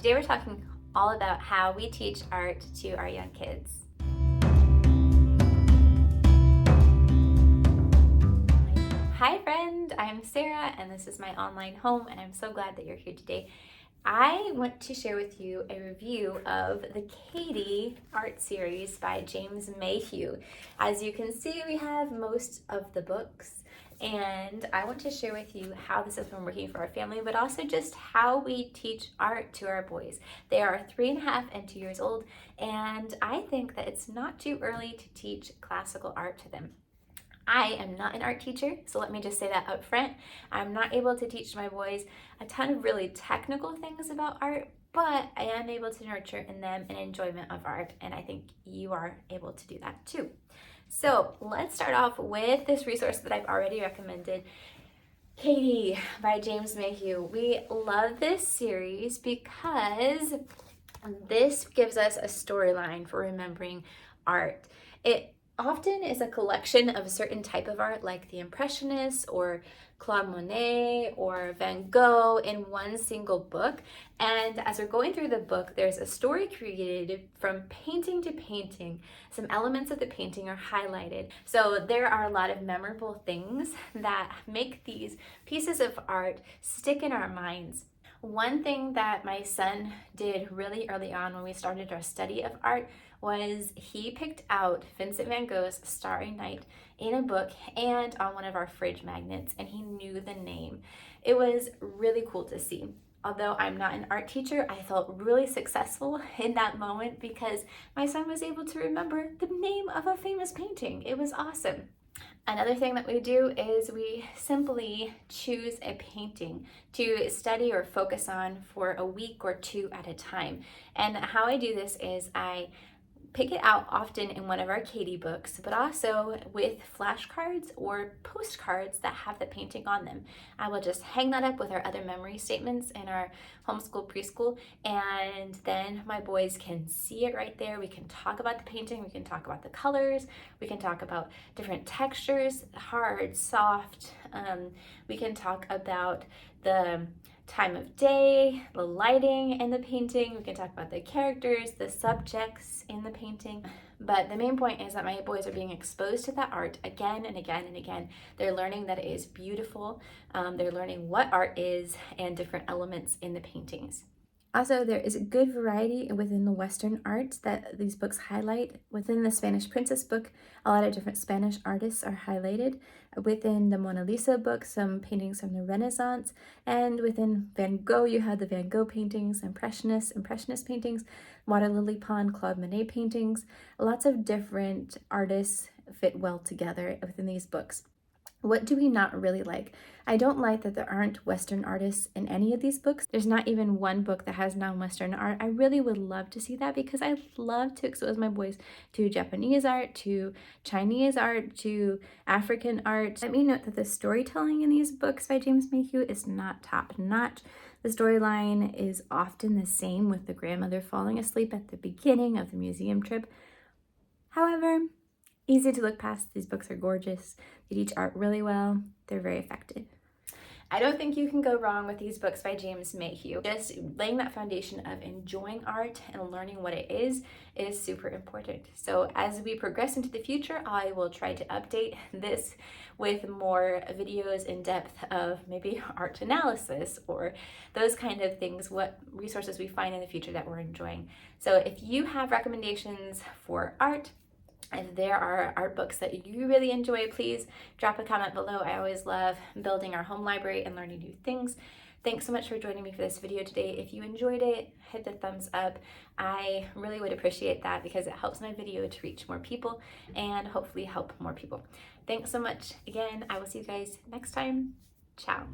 Today we're talking all about how we teach art to our young kids. Hi friend, I'm Sarah and this is my online home and I'm so glad that you're here today. I want to share with you a review of the Katie art series by James Mayhew. As you can see, we have most of the books, and I want to share with you how this has been working for our family, but also just how we teach art to our boys. They are 3.5 and 2 years old, and I think that it's not too early to teach classical art to them. I am not an art teacher, so let me just say that up front. I'm not able to teach my boys a ton of really technical things about art, but I am able to nurture in them an enjoyment of art, and I think you are able to do that too. So let's start off with this resource that I've already recommended, Katie by James Mayhew. We love this series because this gives us a storyline for remembering art. It often is a collection of a certain type of art, like the Impressionists or Claude Monet or Van Gogh, in one single book. And as we're going through the book, there's a story created from painting to painting. Some elements of the painting are highlighted. So there are a lot of memorable things that make these pieces of art stick in our minds. One thing that my son did really early on when we started our study of art was he picked out Vincent van Gogh's Starry Night in a book and on one of our fridge magnets, and he knew the name. It was really cool to see. Although I'm not an art teacher, I felt really successful in that moment because my son was able to remember the name of a famous painting. It was awesome. Another thing that we do is we simply choose a painting to study or focus on for a week or two at a time. And how I do this is I pick it out often in one of our Katie books, but also with flashcards or postcards that have the painting on them. I will just hang that up with our other memory statements in our homeschool preschool, and then my boys can see it right there. We can talk about the painting, we can talk about the colors, we can talk about different textures, hard, soft. We can talk about the time of day, the lighting in the painting. We can talk about the characters, the subjects in the painting. But the main point is that my boys are being exposed to that art again and again and again. They're learning that it is beautiful. They're learning what art is and different elements in the paintings. Also, there is a good variety within the Western art that these books highlight. Within the Spanish Princess book, a lot of different Spanish artists are highlighted. Within the Mona Lisa book, some paintings from the Renaissance. And within Van Gogh, you have the Van Gogh paintings, Impressionist paintings, Water Lily Pond, Claude Monet paintings. Lots of different artists fit well together within these books. What do we not really like? I don't like that there aren't Western artists in any of these books. There's not even one book that has non-Western art. I really would love to see that because I love to expose my boys to Japanese art, to Chinese art, to African art. Let me note that the storytelling in these books by James Mayhew is not top-notch. The storyline is often the same, with the grandmother falling asleep at the beginning of the museum trip. However, easy to look past. These books are gorgeous. They teach art really well. They're very effective. I don't think you can go wrong with these books by James Mayhew. Just laying that foundation of enjoying art and learning what it is super important. So as we progress into the future, I will try to update this with more videos in depth of maybe art analysis or those kind of things, what resources we find in the future that we're enjoying. So if you have recommendations for art, if there are art books that you really enjoy, please drop a comment below. I always love building our home library and learning new things. Thanks so much for joining me for this video today. If you enjoyed it, hit the thumbs up. I really would appreciate that because it helps my video to reach more people and hopefully help more people. Thanks so much again. I will see you guys next time. Ciao.